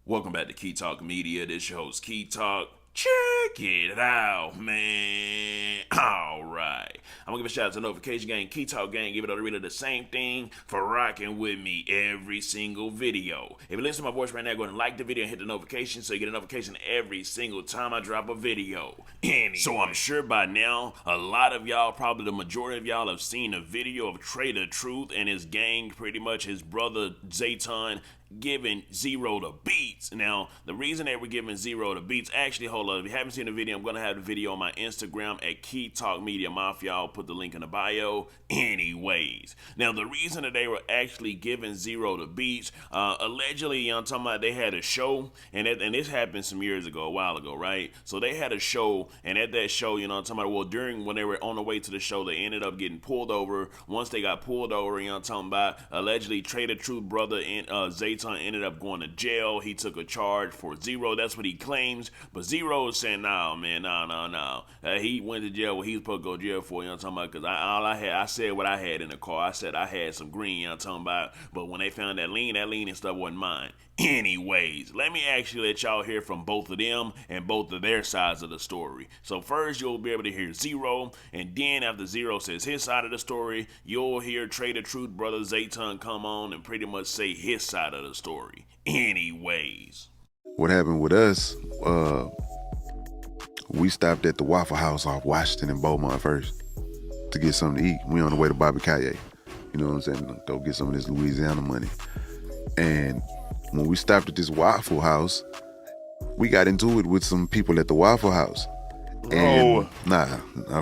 Welcome back to Key Talk Media. This your host, Key Talk. Check it out, man. Alright. I'm gonna give a shout out to Notification Gang, Key Talk Gang, give it all the same thing for rocking with me every single video. If you listen to my voice right now, go ahead and like the video and hit the notification so you get a notification every single time I drop a video. Anyway. So I'm sure by now, a lot of y'all, probably the majority of y'all, have seen a video of Trae the Truth and his gang, pretty much his brother Jayton, giving Zero the beats. Now, the reason they were giving Zero the beats, actually, hold up, if you haven't seen the video, I'm going to have the video on my Instagram at Key Talk Media Mafia. I'll put the link in the bio. Anyways, now the reason that they were actually giving Zero the beats, allegedly, you know, I'm talking about they had a show, and this happened some years ago, a while ago, right? So they had a show, and at that show, you know, I'm talking about, well, when they were on the way to the show, they ended up getting pulled over. Once they got pulled over, you know, I'm talking about, allegedly, Trae the Truth brother and Zayton ended up going to jail. He took a charge for Zero. That's what he claims. But Zero is saying, nah, man, no. He went to jail. What he was supposed to go to jail for, you know what I'm talking about? Because I said what I had in the car. I said I had some green, you know what I'm talking about? But when they found that lean and stuff wasn't mine. Anyways, let me actually let y'all hear from both of them and both of their sides of the story. So first, you'll be able to hear Zero, and then after Zero says his side of the story, you'll hear Trae the Truth brother Zayton come on and pretty much say his side of the story. Anyways, what happened with us, we stopped at the Waffle House off Washington and Beaumont first to get something to eat. We on the way to Bobby Calle. You know what I'm saying? Go get some of this Louisiana money. And when we stopped at this Waffle House, we got into it with some people at the Waffle House. And nah,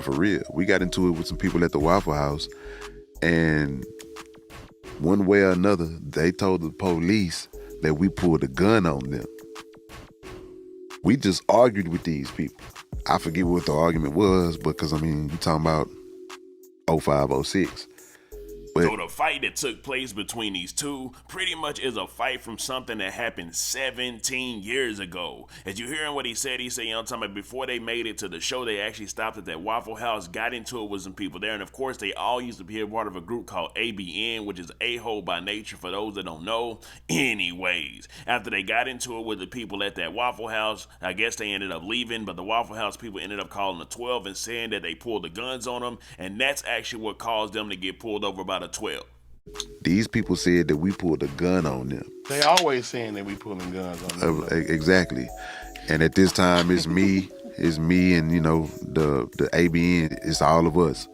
for real. We got into it with some people at the Waffle House, and one way or another, they told the police that we pulled a gun on them. We just argued with these people. I forget what the argument was, because I mean, you talking about 05, 06. But so the fight that took place between these two pretty much is a fight from something that happened 17 years ago. As you hearing what he said, you know, I'm talking about before they made it to the show, they actually stopped at that Waffle House, got into it with some people there, and of course they all used to be a part of a group called ABN, which is a-hole by nature for those that don't know. Anyways, after they got into it with the people at that Waffle House, I guess they ended up leaving, but the Waffle House people ended up calling the 12 and saying that they pulled the guns on them, and that's actually what caused them to get pulled over by the 12. These people said that we pulled a gun on them. They always saying that we pulling guns on them. Exactly. And at this time, it's me, and you know the ABN. It's all of us,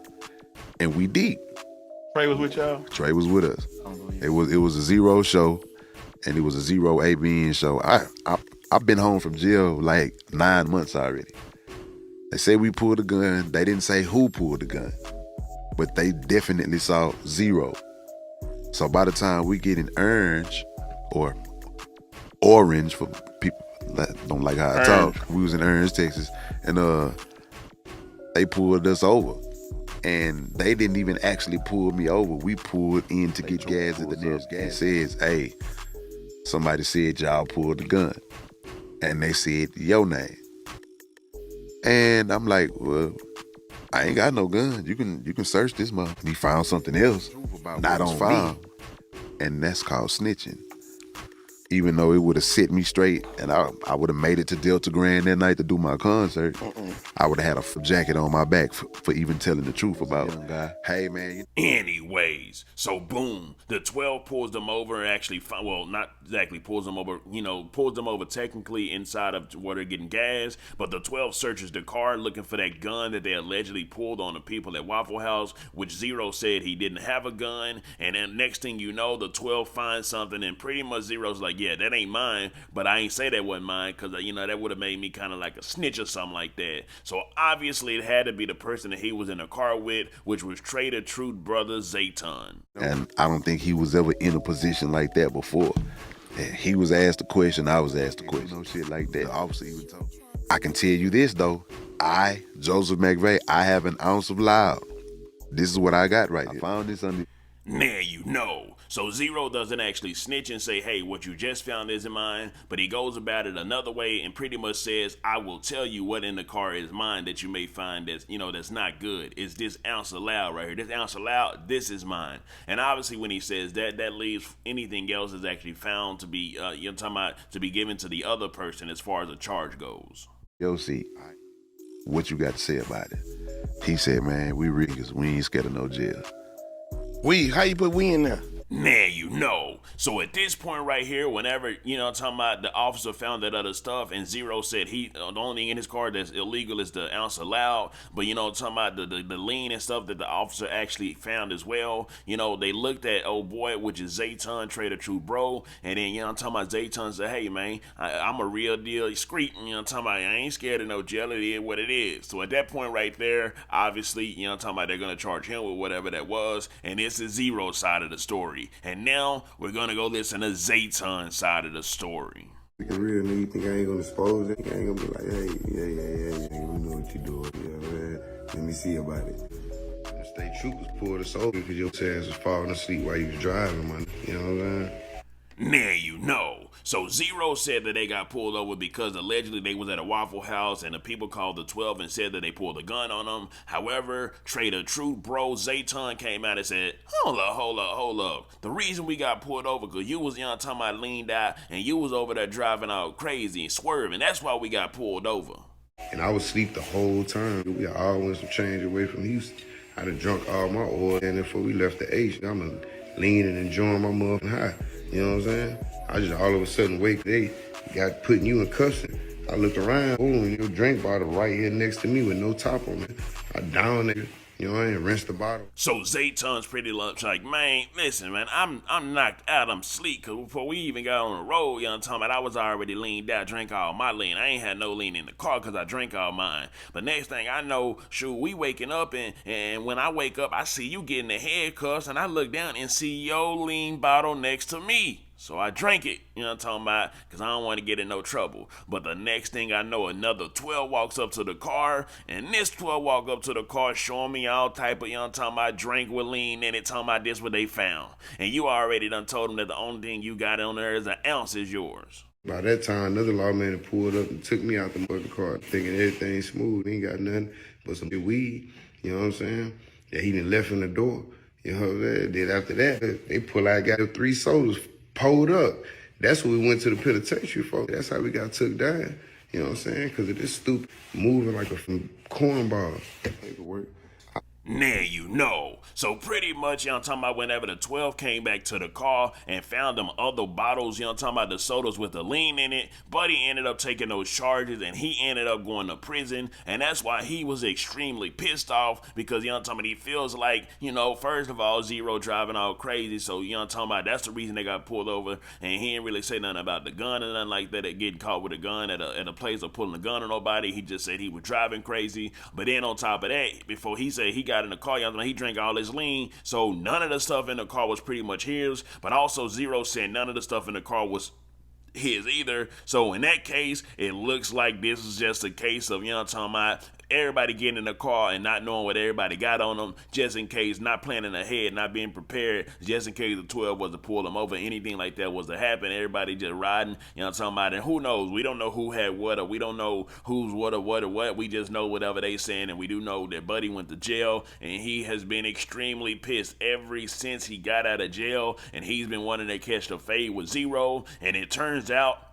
and we deep. Trae was with y'all. Trae was with us. It was a Zero show, and it was a Zero ABN show. I've been home from jail like 9 months already. They say we pulled a gun. They didn't say who pulled the gun, but they definitely saw Zero. So by the time we get in orange, or orange for people that don't like how I talk, we was in Orange, Texas, and they pulled us over. And they didn't even actually pull me over. We pulled in to get gas at the nearest gas. It says, hey, somebody said y'all pulled the gun. And they said your name. And I'm like, well, I ain't got no gun. You can search this mother. He found something else, not on file. And that's called snitching. Even though it would have set me straight, and I would have made it to Delta Grand that night to do my concert, I would have had a jacket on my back for even telling the truth about young guy. Hey, man. Anyways, so boom, the 12 pulls them over and actually, well, not exactly pulls them over, you know, pulls them over technically inside of where they're getting gas, but the 12 searches the car looking for that gun that they allegedly pulled on the people at Waffle House, which Zero said he didn't have a gun, and then next thing you know, the 12 find something, and pretty much Zero's like, yeah, that ain't mine, but I ain't say that wasn't mine, because, you know, that would have made me kind of like a snitch or something like that. So obviously it had to be the person that he was in a car with, which was Trae the Truth brother Zayton. And I don't think he was ever in a position like that before. He was asked a question, I was asked a question. No shit like that. Obviously, he was told. I can tell you this though, Joseph McVeigh, I have an ounce of loud. This is what I got right here. I found this on the... Now you know. So Zero doesn't actually snitch and say, hey, what you just found isn't mine, but he goes about it another way and pretty much says, I will tell you what in the car is mine that you may find that's, that's not good. It's this ounce of loud right here. This ounce of loud, this is mine. And obviously when he says that, that leaves anything else is actually found to be, talking about to be given to the other person as far as the charge goes. Yo, see, what you got to say about it? He said, man, we riggers. We ain't scared of no jail. How you put we in there? Now you know. So at this point right here, whenever, talking about the officer found that other stuff and Zero said the only thing in his car that's illegal is the ounce of loud, but talking about the lean and stuff that the officer actually found as well, they looked at old boy, which is Jayton, Trae the True Bro, and then, talking about Jayton said, hey man, I'm a real deal street, talking about I ain't scared of no jail, it is what it is. So at that point right there, obviously, talking about they're gonna charge him with whatever that was, and this is Zero's side of the story. And now we're gonna go listen to Jayton's side of the story. The real nigga think I ain't gonna expose it. I ain't gonna be like, hey, yeah, we know what you doing. Yeah, man. Let me see about it. The state troopers pulled us over because your ass was falling asleep while you was driving, man. You know what I'm saying? Now you know. So Zero said that they got pulled over because allegedly they was at a Waffle House and the people called the 12 and said that they pulled a gun on them. However, Trae the True Bro Jayton came out and said, hold up. The reason we got pulled over because you was talking about leaned out and you was over there driving out crazy and swerving. That's why we got pulled over. And I was asleep the whole time. We all went some change away from Houston. I done drunk all my oil, and before we left the H, I'm leaning and enjoying my motherfucking high. You know what I'm saying? I just all of a sudden wake, they got putting you in custody. I looked around, boom, your drink bottle right here next to me with no top on it. I down it, and rinsed the bottle. So Zayton's pretty much like, man, listen, man, I'm knocked out, I'm sleep, because before we even got on the road, talking about I was already leaned out, drank all my lean. I ain't had no lean in the car because I drank all mine. But next thing I know, shoot, we waking up, and when I wake up, I see you getting the handcuffs, and I look down and see your lean bottle next to me. So I drank it, what I'm talking about, because I don't want to get in no trouble. But the next thing I know, another 12 walks up to the car, and this 12 walk up to the car showing me all type of, I'm talking about drink with lean in it, talking about this what they found. And you already done told them that the only thing you got on there is an ounce is yours. By that time, another lawman had pulled up and took me out the mother car, thinking everything's smooth. He ain't got nothing but some weed, you know what I'm saying? That he done left in the door, you know what I'm saying? Then after that, they pull out, got 3 sodas pulled up. That's what we went to the penitentiary for. That's how we got took down. You know what I'm saying? Because of this stupid moving like a cornball. Paperwork. Now you know. So pretty much, I'm talking about whenever the 12 came back to the car and found them other bottles, I'm talking about the sodas with the lean in it, Buddy ended up taking those charges and he ended up going to prison. And that's why he was extremely pissed off because, I'm talking about he feels like, first of all, Zero driving all crazy. So, I'm talking about that's the reason they got pulled over. And he didn't really say nothing about the gun and nothing like that. They getting caught with a gun at a place of pulling a gun on nobody. He just said he was driving crazy. But then on top of that, before he said he got in the car, he drank all his lean, so none of the stuff in the car was pretty much his, but also Zero said none of the stuff in the car was his either. So in that case, it looks like this is just a case of, talking about everybody getting in the car and not knowing what everybody got on them, just in case, not planning ahead, not being prepared, just in case the 12 was to pull them over, anything like that was to happen. Everybody just riding, talking about, and who knows? We don't know who had what, or we don't know who's what or what or what. We just know whatever they saying, and we do know that Buddy went to jail, and he has been extremely pissed ever since he got out of jail, and he's been wanting to catch the fade with Zero, and it turns out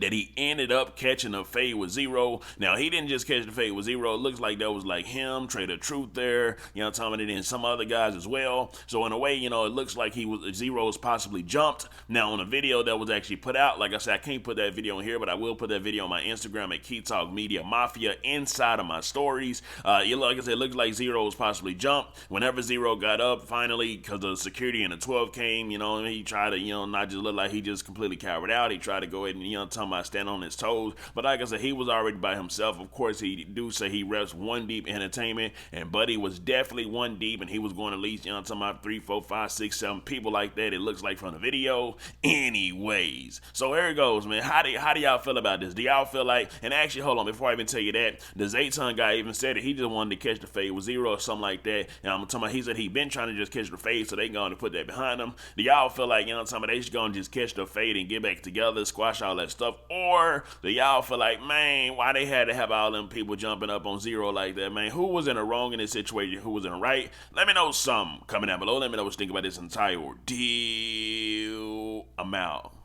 that he ended up catching a fade with Zero. Now, he didn't just catch the fade with Zero. It looks like that was like him, Trae the Truth there, Tom, and then some other guys as well. So in a way, it looks like Zero's possibly jumped. Now, on a video that was actually put out, like I said, I can't put that video in here, but I will put that video on my Instagram at Key Talk Media Mafia inside of my stories. Like I said, it looked like Zero was possibly jumped. Whenever Zero got up, finally, because the security and the 12 came, he tried to, not just look like he just completely cowered out. He tried to go ahead and, talking about standing on his toes. But like I said, he was already by himself. Of course, he do say he reps One Deep Entertainment, and Buddy was definitely One Deep, and he was going at least, you know, talking about 3, 4, 5, 6, 7 people like that. It looks like from the video. Anyways, so here it goes, man. How do y'all feel about this? Do y'all feel like, and actually, hold on, before I even tell you that, the Jayton guy even said it. He just wanted to catch the fade with zero or something like that. And I'm talking about, he said he been trying to just catch the fade, so they going to put that behind him. Do y'all feel like, you know, talking about they just going to just catch the fade and get back together, squash all that stuff? Or do y'all feel like, man, why they had to have all them people jumping up on zero like that, man? Who was in the wrong in this situation? Who was in the right? Let me know something. Comment down below. Let me know what you think about this entire ordeal. I'm out.